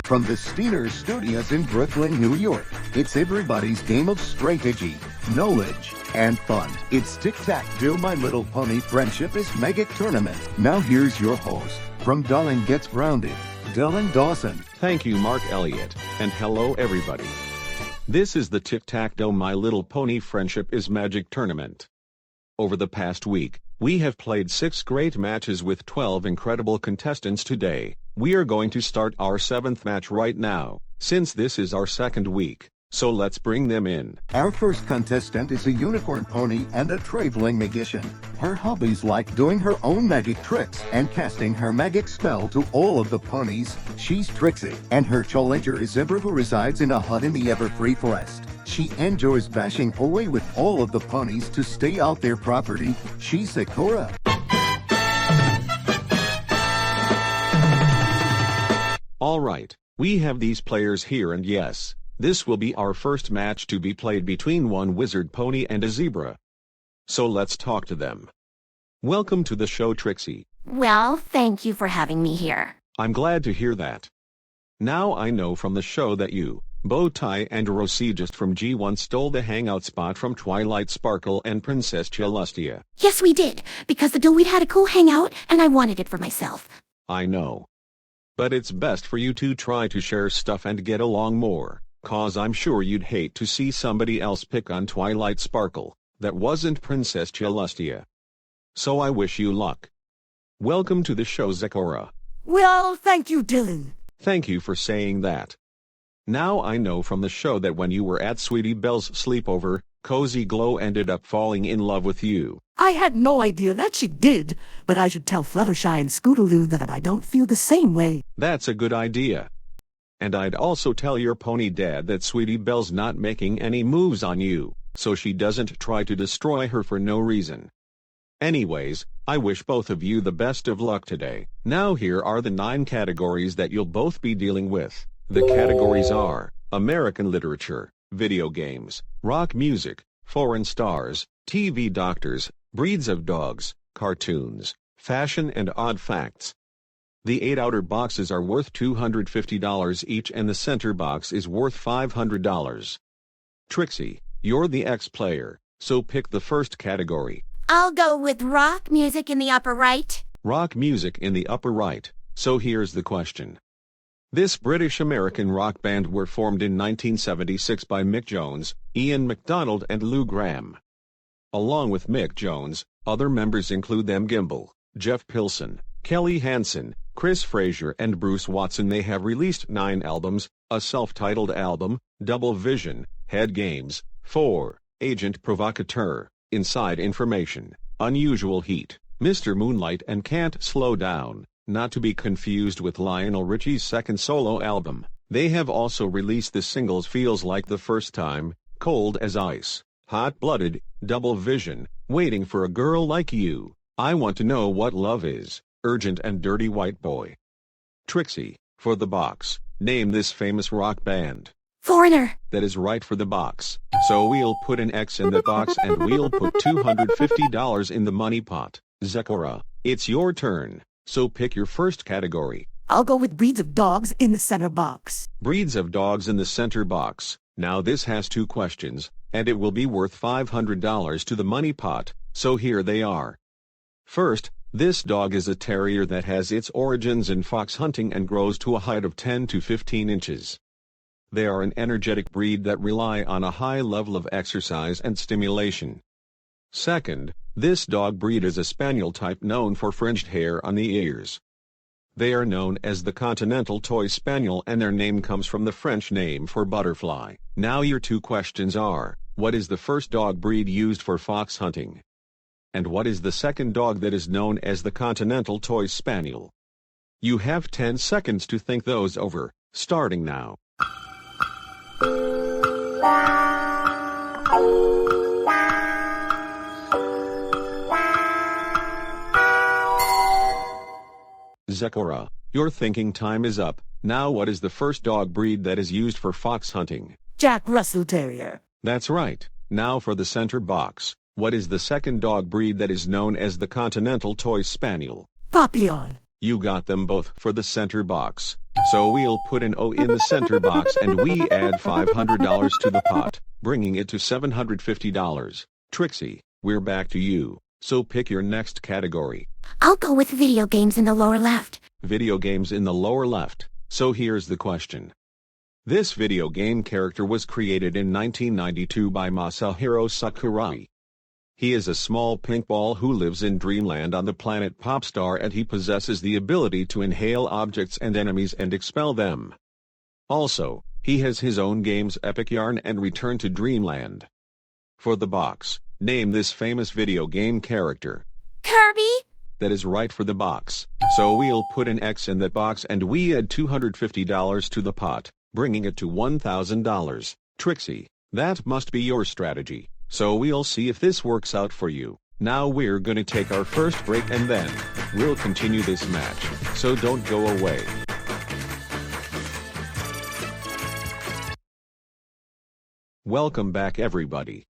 From the Steiner Studios in Brooklyn, New York, it's everybody's game of strategy, knowledge, and fun. It's Tic Tac Do My Little Pony Friendship is Mega Tournament. Now here's your host, from Darling Gets Grounded, Dylan Dawson. Thank you, Mark Elliott, and hello everybody. This is the Tic Tac Do My Little Pony Friendship is Magic Tournament. Over the past week, we have played 6 great matches with 12 incredible contestants today. We are going to start our 7th match right now, since this is our 2nd week, so let's bring them in. Our first contestant is a unicorn pony and a traveling magician. Her hobbies like doing her own magic tricks and casting her magic spell to all of the ponies. She's Trixie, and her challenger is Zebra, who resides in a hut in the Everfree Forest. She enjoys bashing away with all of the ponies to stay out their property. She's Sakura. Alright, we have these players here, and yes, this will be our first match to be played between one wizard pony and a zebra. So let's talk to them. Welcome to the show, Trixie. Well, thank you for having me here. I'm glad to hear that. Now I know from the show that you, Bowtie and Rosie just from G1 stole the hangout spot from Twilight Sparkle and Princess Celestia. Yes, we did, because the Dillweed had a cool hangout, and I wanted it for myself. I know. But it's best for you to try to share stuff and get along more, cause I'm sure you'd hate to see somebody else pick on Twilight Sparkle, that wasn't Princess Celestia. So I wish you luck. Welcome to the show, Sakura. Well, thank you, Dylan. Thank you for saying that. Now I know from the show that when you were at Sweetie Belle's sleepover, Cozy Glow ended up falling in love with you. I had no idea that she did, but I should tell Fluttershy and Scootaloo that I don't feel the same way. That's a good idea. And I'd also tell your pony dad that Sweetie Belle's not making any moves on you, so she doesn't try to destroy her for no reason. Anyways, I wish both of you the best of luck today. Now here are the 9 categories that you'll both be dealing with. The categories are American literature, video games, rock music, foreign stars, TV doctors, breeds of dogs, cartoons, fashion, and odd facts. The 8 outer boxes are worth $250 each, and the center box is worth $500. Trixie, you're the ex-player, so pick the first category. I'll go with rock music in the upper right. Rock music in the upper right. So here's the question. This British-American rock band were formed in 1976 by Mick Jones, Ian MacDonald, and Lou Gramm. Along with Mick Jones, other members include them Gimbal, Jeff Pilson, Kelly Hansen, Chris Frazier, and Bruce Watson. They have released 9 albums, a self-titled album, Double Vision, Head Games, 4, Agent Provocateur, Inside Information, Unusual Heat, Mr. Moonlight, and Can't Slow Down, not to be confused with Lionel Richie's second solo album. They have also released the singles Feels Like the First Time, Cold as Ice, Hot Blooded, Double Vision, Waiting for a Girl Like You, I Want to Know What Love Is, Urgent, and Dirty White Boy. Trixie, for the box, name this famous rock band. Foreigner. That is right for the box. So we'll put an X in the box and we'll put $250 in the money pot. Sakura, it's your turn. So pick your first category. I'll go with breeds of dogs in the center box. Breeds of dogs in the center box. Now this has 2 questions, and it will be worth $500 to the money pot, so here they are. First, this dog is a terrier that has its origins in fox hunting and grows to a height of 10 to 15 inches. They are an energetic breed that rely on a high level of exercise and stimulation. Second, this dog breed is a spaniel type known for fringed hair on the ears. They are known as the Continental Toy Spaniel, and their name comes from the French name for butterfly. Now your 2 questions are, what is the first dog breed used for fox hunting? And what is the second dog that is known as the Continental Toy Spaniel? You have 10 seconds to think those over, starting now. Sakura, your thinking time is up. Now what is the first dog breed that is used for fox hunting? Jack Russell Terrier. That's right. Now for the center box. What is the second dog breed that is known as the Continental Toy Spaniel? Papillon. You got them both for the center box. So we'll put an O in the center box and we add $500 to the pot, bringing it to $750. Trixie, we're back to you, so pick your next category. I'll go with video games in the lower left. Video games in the lower left. So here's the question. This video game character was created in 1992 by Masahiro Sakurai. He is a small pink ball who lives in Dreamland on the planet Popstar, and he possesses the ability to inhale objects and enemies and expel them. Also, he has his own games Epic Yarn and Return to Dreamland. For the box, name this famous video game character. Kirby? That is right for the box. So we'll put an X in that box and we add $250 to the pot, bringing it to $1,000. Trixie, that must be your strategy. So we'll see if this works out for you. Now we're gonna take our first break and then we'll continue this match. So don't go away. Welcome back everybody.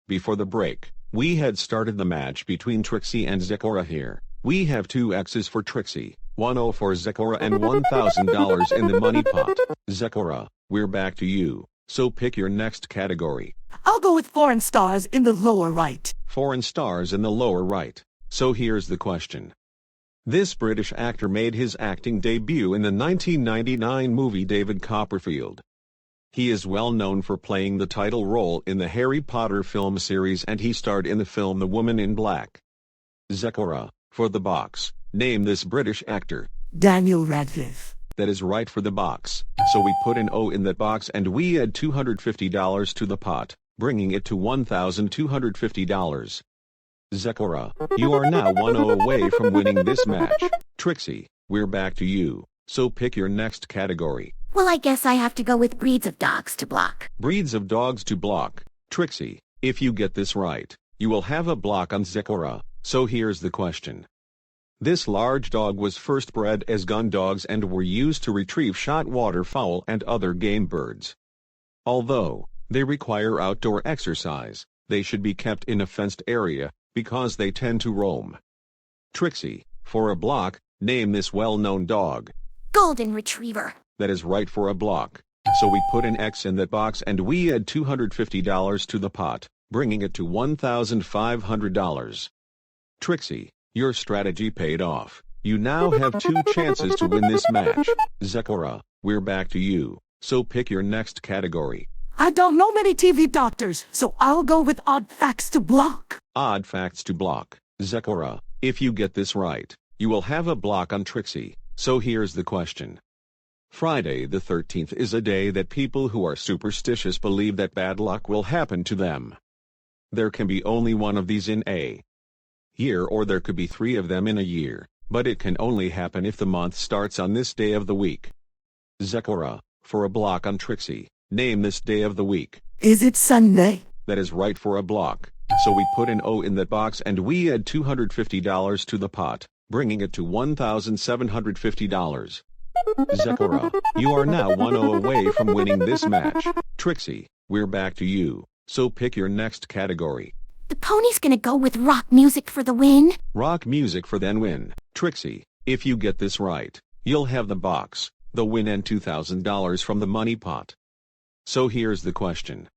Before the break, we had started the match between Trixie and Zekora here. We have 2 X's for Trixie, 1 O for Zekora and $1,000 in the money pot. Zekora, we're back to you, so pick your next category. I'll go with foreign stars in the lower right. Foreign stars in the lower right. So here's the question. This British actor made his acting debut in the 1999 movie David Copperfield. He is well known for playing the title role in the Harry Potter film series, and he starred in the film The Woman in Black. Zekora, for the box, name this British actor. Daniel Radcliffe. That is right for the box. So we put an O in that box and we add $250 to the pot, bringing it to $1,250. Zekora, you are now 1-0 away from winning this match. Trixie, we're back to you, so pick your next category. Well, I guess I have to go with breeds of dogs to block. Breeds of dogs to block. Trixie, if you get this right, you will have a block on Zekora. So here's the question. This large dog was first bred as gun dogs and were used to retrieve shot waterfowl and other game birds. Although they require outdoor exercise, they should be kept in a fenced area, because they tend to roam. Trixie, for a block, name this well-known dog. Golden Retriever. That is right for a block. So we put an X in that box and we add $250 to the pot, bringing it to $1,500. Trixie, your strategy paid off. You now have 2 chances to win this match. Zekora, we're back to you, so pick your next category. I don't know many TV doctors, so I'll go with odd facts to block. Odd facts to block. Zekora, if you get this right, you will have a block on Trixie. So here's the question. Friday the 13th is a day that people who are superstitious believe that bad luck will happen to them. There can be only one of these in a year, or there could be 3 of them in a year, but it can only happen if the month starts on this day of the week. Zekora, for a block on Trixie, name this day of the week. Is it Sunday? That is right for a block. So we put an O in that box and we add $250 to the pot, bringing it to $1,750. Zekora, you are now 1-0 away from winning this match. Trixie, we're back to you, so pick your next category. The pony's gonna go with rock music for the win. Rock music for then win. Trixie, if you get this right, you'll have the box, the win, and $2,000 from the money pot. So here's the question.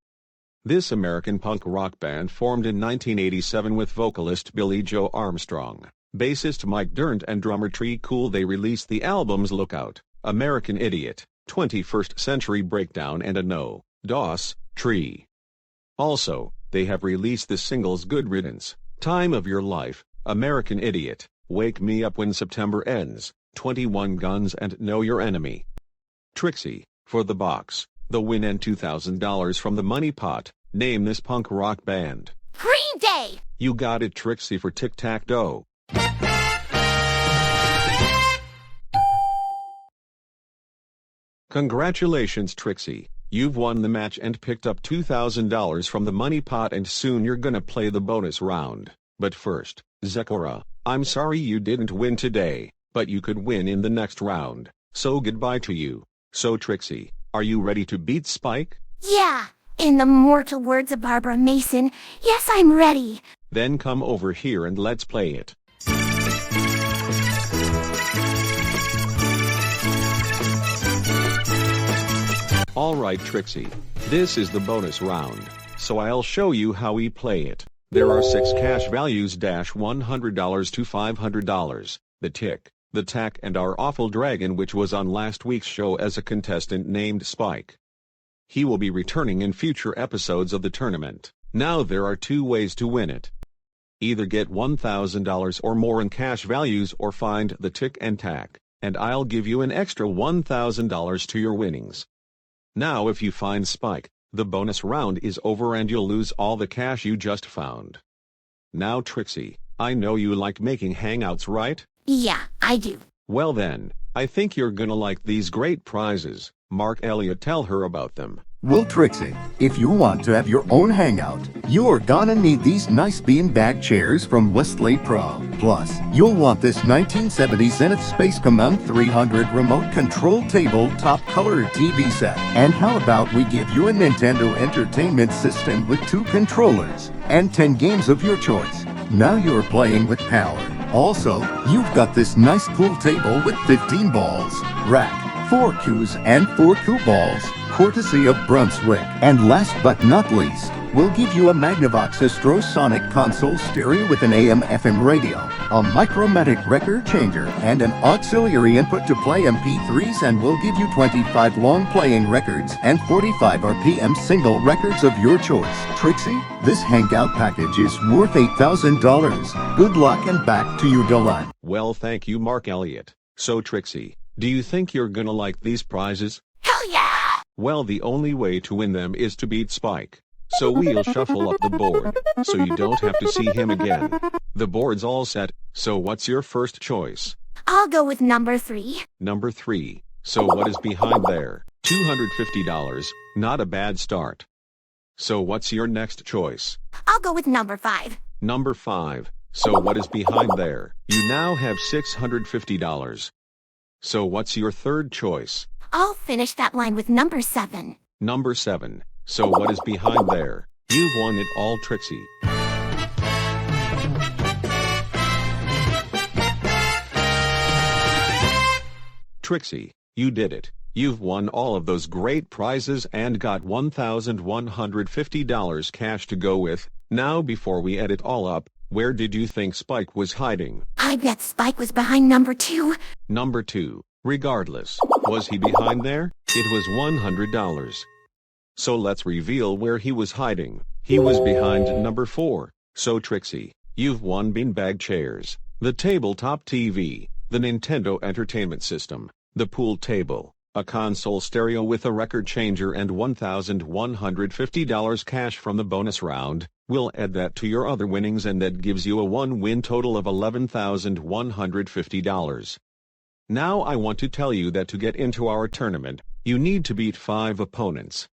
This American punk rock band formed in 1987 with vocalist Billie Joe Armstrong, bassist Mike Dirnt, and drummer Tree Cool. They released the albums Lookout, American Idiot, 21st Century Breakdown, and a No, Doss, Tree. Also, they have released the singles Good Riddance, Time of Your Life, American Idiot, Wake Me Up When September Ends, 21 Guns, and Know Your Enemy. Trixie, for the box, the win, and $2,000 from the money pot, name this punk rock band. Green Day! You got it, Trixie, for Tic Tac Toe. Congratulations, Trixie. You've won the match and picked up $2,000 from the money pot, and soon you're gonna play the bonus round. But first, Zekora, I'm sorry you didn't win today, but you could win in the next round, so goodbye to you. So Trixie, are you ready to beat Spike? Yeah, in the mortal words of Barbara Mason, yes, I'm ready. Then come over here and let's play it. Alright Trixie, this is the bonus round, so I'll show you how we play it. There are 6 cash values $100 to $500, the Tic, the Tac and our awful dragon which was on last week's show as a contestant named Spike. He will be returning in future episodes of the tournament. Now there are 2 ways to win it. Either get $1,000 or more in cash values or find the Tic and Tac, and I'll give you an extra $1,000 to your winnings. Now if you find Spike, the bonus round is over and you'll lose all the cash you just found. Now Trixie, I know you like making hangouts, right? Yeah, I do. Well then, I think you're gonna like these great prizes. Mark Elliott, tell her about them. Well, Trixie, if you want to have your own hangout, you're gonna need these nice beanbag chairs from Westlake Pro. Plus, you'll want this 1970 Zenith Space Command 300 remote control tabletop color TV set. And how about we give you a Nintendo Entertainment System with 2 controllers and 10 games of your choice. Now you're playing with power. Also, you've got this nice pool table with 15 balls, rack, 4 cues and 4 cue balls, courtesy of Brunswick. And last but not least, we'll give you a Magnavox Astrosonic console stereo with an AM/FM radio, a Micromatic record changer, and an auxiliary input to play MP3s, and we'll give you 25 long playing records and 45 RPM single records of your choice. Trixie, this hangout package is worth $8,000. Good luck and back to you, Dylan. Well, thank you, Mark Elliott. So Trixie, do you think you're gonna like these prizes? Hell yeah! Well, the only way to win them is to beat Spike. So we'll shuffle up the board, so you don't have to see him again. The board's all set, so what's your first choice? I'll go with number 3. Number 3. So what is behind there? $250. Not a bad start. So what's your next choice? I'll go with number 5. Number 5. So what is behind there? You now have $650. So what's your third choice? I'll finish that line with number 7. Number 7. So what is behind there? You've won it all, Trixie. Trixie, you did it. You've won all of those great prizes and got $1,150 cash to go with. Now before we add it all up, where did you think Spike was hiding? I bet Spike was behind number 2. Number 2. Regardless, was he behind there? It was $100. So let's reveal where he was hiding. He was behind number 4. So Trixie, you've won beanbag chairs, the tabletop TV, the Nintendo Entertainment System, the pool table, a console stereo with a record changer, and $1,150 cash from the bonus round. We'll add that to your other winnings and that gives you a one-win total of $11,150. Now I want to tell you that to get into our tournament, you need to beat 5 opponents.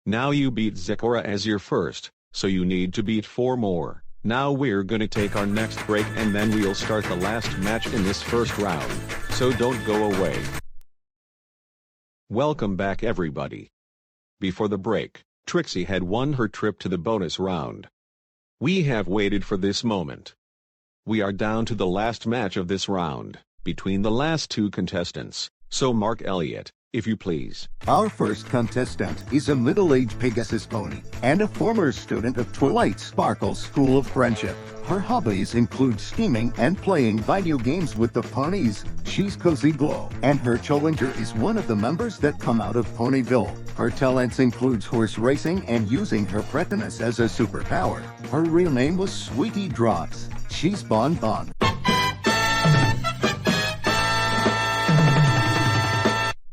Now you beat Zecora as your first, so you need to beat 4 more. Now we're gonna take our next break and then we'll start the last match in this first round, so don't go away. Welcome back everybody. Before the break, Trixie had won her trip to the bonus round. We have waited for this moment. We are down to the last match of this round, between the last 2 contestants, so Mark Elliott, if you please. Our first contestant is a middle-aged Pegasus pony and a former student of Twilight Sparkle's School of Friendship. Her hobbies include scheming and playing video games with the ponies. She's Cozy Glow, and her challenger is one of the members that come out of Ponyville. Her talents includes horse racing and using her prettiness as a superpower. Her real name was Sweetie Drops. She's Bon Bon.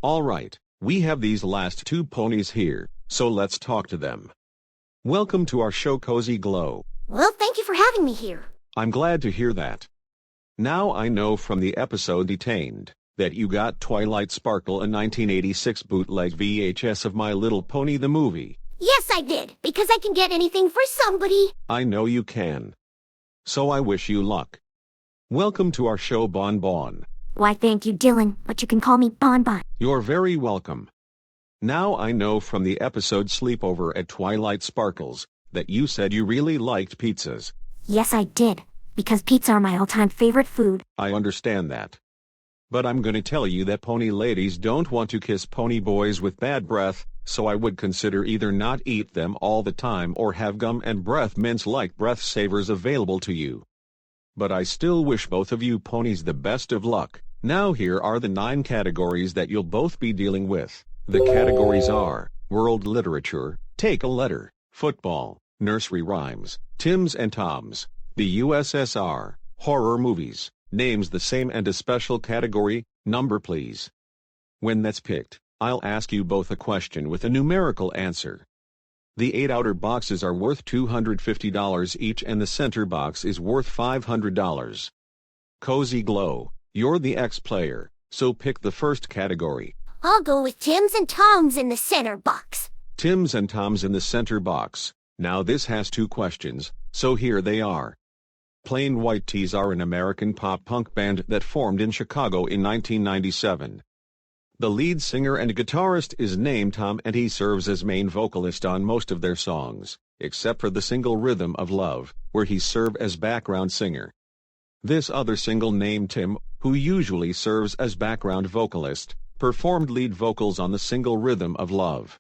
Alright, we have these last 2 ponies here, so let's talk to them. Welcome to our show, Cozy Glow. Well, thank you for having me here. I'm glad to hear that. Now I know from the episode Detained that you got Twilight Sparkle, a 1986 bootleg VHS of My Little Pony the movie. Yes, I did, because I can get anything for somebody. I know you can. So I wish you luck. Welcome to our show, Bon Bon. Why, thank you, Dylan, but you can call me Bon Bon. You're very welcome. Now I know from the episode Sleepover at Twilight Sparkles that you said you really liked pizzas. Yes, I did, because pizza are my all-time favorite food. I understand that. But I'm gonna tell you that pony ladies don't want to kiss pony boys with bad breath, so I would consider either not eat them all the time or have gum and breath mints like breath savers available to you. But I still wish both of you ponies the best of luck. Now here are the 9 categories that you'll both be dealing with. The categories are World Literature, Take a Letter, Football, Nursery Rhymes, Tims and Toms, the USSR, Horror Movies, Names the same and a special category, Number please. When that's picked, I'll ask you both a question with a numerical answer. The 8 outer boxes are worth $250 each and the center box is worth $500. Cozy Glow, you're the X-player, so pick the first category. I'll go with Tims and Toms in the center box. Tims and Toms in the center box. Now this has 2 questions, so here they are. Plain White T's are an American pop-punk band that formed in Chicago in 1997. The lead singer and guitarist is named Tom and he serves as main vocalist on most of their songs, except for the single Rhythm of Love, where he served as background singer. This other single named Tim, who usually serves as background vocalist, performed lead vocals on the single Rhythm of Love.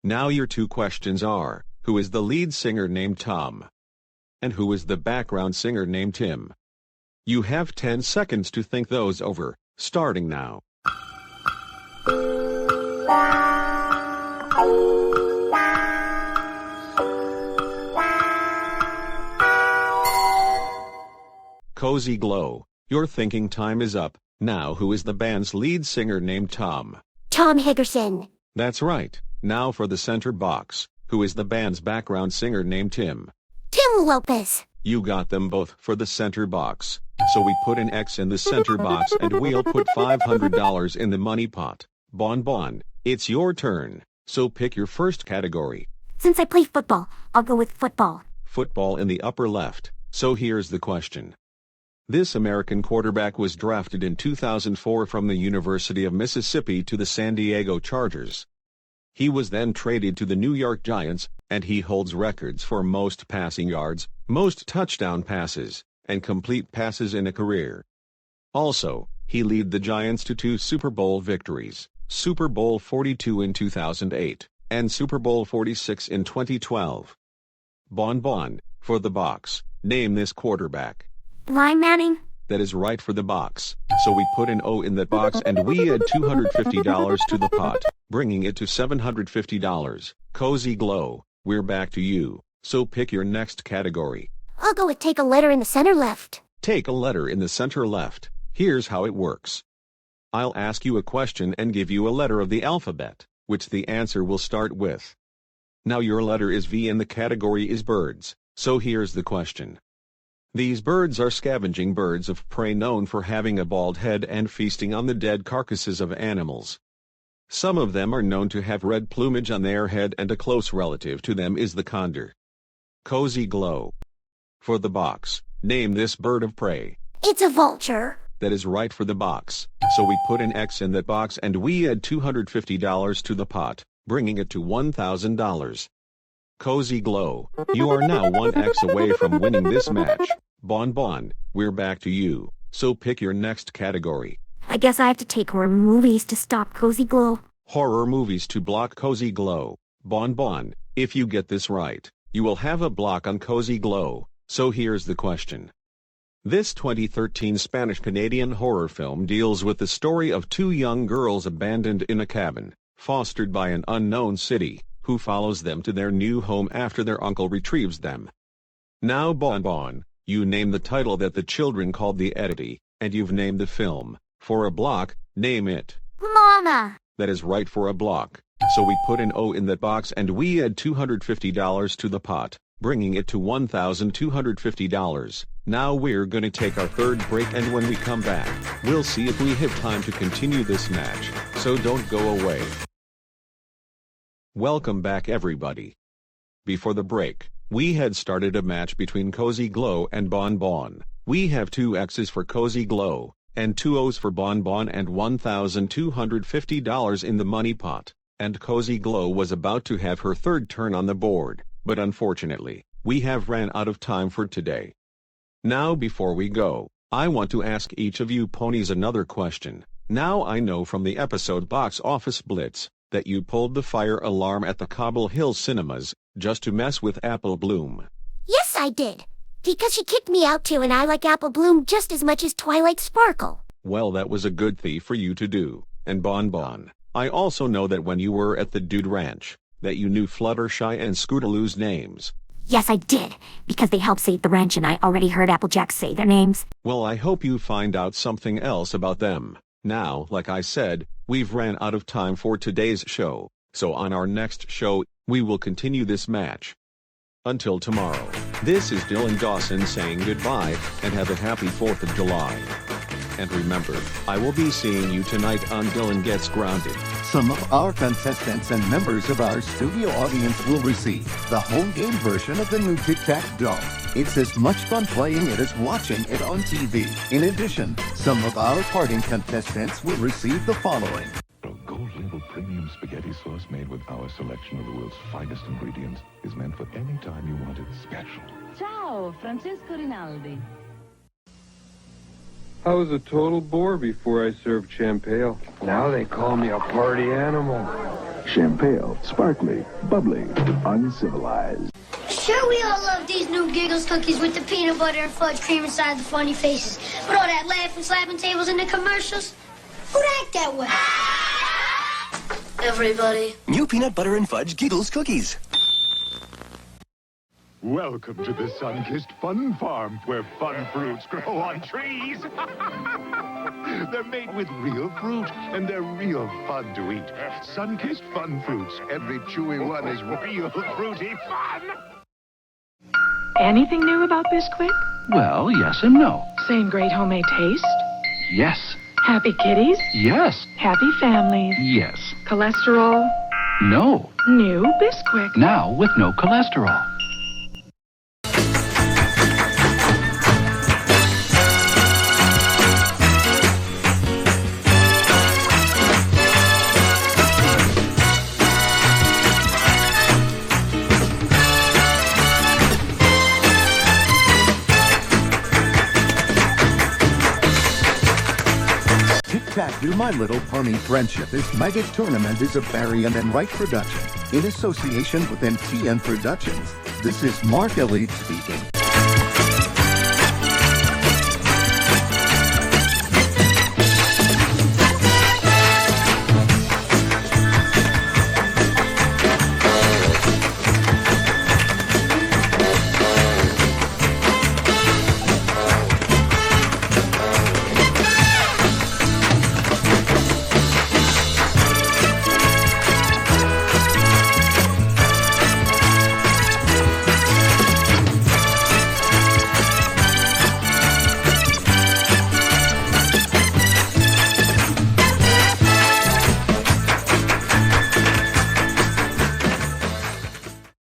Now your 2 questions are, who is the lead singer named Tom? And who is the background singer named Tim? You have 10 seconds to think those over, starting now. Cozy Glow, your thinking time is up. Now who is the band's lead singer named Tom? Tom Higgerson. That's right. Now for the center box, who is the band's background singer named Tim? Tim Lopez. You got them both for the center box, so we put an X in the center box and we'll put $500 in the money pot. Bon Bon, it's your turn, so pick your first category. Since I play football, I'll go with football. Football in the upper left, so here's the question. This American quarterback was drafted in 2004 from the University of Mississippi to the San Diego Chargers. He was then traded to the New York Giants, and he holds records for most passing yards, most touchdown passes, and complete passes in a career. Also, he led the Giants to 2 Super Bowl victories, Super Bowl 42 in 2008, and Super Bowl 46 in 2012. Bon Bon, for the box, name this quarterback. Eli Manning. That is right for the box, so we put an O in that box and we add $250 to the pot, bringing it to $750. Cozy Glow, we're back to you, so pick your next category. I'll go with Take a Letter in the center left. Take a letter in the center left. Here's how it works. I'll ask you a question and give you a letter of the alphabet, which the answer will start with. Now your letter is V and the category is birds, so here's the question. These birds are scavenging birds of prey known for having a bald head and feasting on the dead carcasses of animals. Some of them are known to have red plumage on their head and a close relative to them is the condor. Cozy Glow. For the box, name this bird of prey. It's a vulture. That is right for the box, so we put an X in that box and we add $250 to the pot, bringing it to $1,000. Cozy Glow, you are now 1 X away from winning this match. Bon Bon, we're back to you, so pick your next category. I guess I have to take horror movies to stop Cozy Glow. Horror movies to block Cozy Glow. Bon Bon, if you get this right, you will have a block on Cozy Glow, so here's the question. This 2013 Spanish-Canadian horror film deals with the story of 2 young girls abandoned in a cabin, fostered by an unknown city, who follows them to their new home after their uncle retrieves them. Now Bon Bon, you name the title that the children called the Edity, and you've named the film. For a block, name it. Mama. That is right for a block, so we put an O in that box and we add $250 to the pot, bringing it to $1,250. Now we're gonna take our third break and when we come back, we'll see if we have time to continue this match, so don't go away. Welcome back everybody. Before the break, we had started a match between Cozy Glow and Bon Bon. We have 2 X's for Cozy Glow, and 2 O's for Bon Bon and $1,250 in the money pot, and Cozy Glow was about to have her third turn on the board, but unfortunately, we have ran out of time for today. Now before we go, I want to ask each of you ponies another question. Now I know from the episode Box Office Blitz, that you pulled the fire alarm at the Cobble Hill Cinemas, just to mess with Apple Bloom. Yes, I did. Because she kicked me out too, and I like Apple Bloom just as much as Twilight Sparkle. Well, that was a good thing for you to do. And Bon Bon, I also know that when you were at the Dude Ranch, that you knew Fluttershy and Scootaloo's names. Yes, I did. Because they helped save the ranch, and I already heard Applejack say their names. Well, I hope you find out something else about them. Now, like I said, we've ran out of time for today's show, so on our next show, we will continue this match. Until tomorrow, this is Dylan Dawson saying goodbye, and have a happy 4th of July. And remember, I will be seeing you tonight on Dylan Gets Grounded. Some of our contestants and members of our studio audience will receive the home game version of the new Tic Tac doll. It's as much fun playing it as watching it on TV. In addition, some of our parting contestants will receive the following. A gold-labeled premium spaghetti sauce made with our selection of the world's finest ingredients is meant for any time you want it special. Ciao, Francesco Rinaldi. I was a total bore before I served champagne. Now they call me a party animal. Champagne, sparkly, bubbly, uncivilized. Sure, we all love these new Giggles cookies with the peanut butter and fudge cream inside the funny faces. But all that laughing, slapping tables in the commercials, who'd act that way? Everybody. New peanut butter and fudge Giggles cookies. Welcome to the sun-kissed fun farm, where fun fruits grow on trees. They're made with real fruit, and they're real fun to eat. Sun-kissed fun fruits. Every chewy one is real fruity fun. Anything new about Bisquick? Well, yes and no. Same great homemade taste? Yes. Happy kitties? Yes. Happy families? Yes. Cholesterol? No. New Bisquick. Now with no cholesterol. Tic Tac, Do My Little Pony Friendship is Maggot Tournament is a Variant and Wright production in association with MTN Productions. This is Mark Elliott speaking.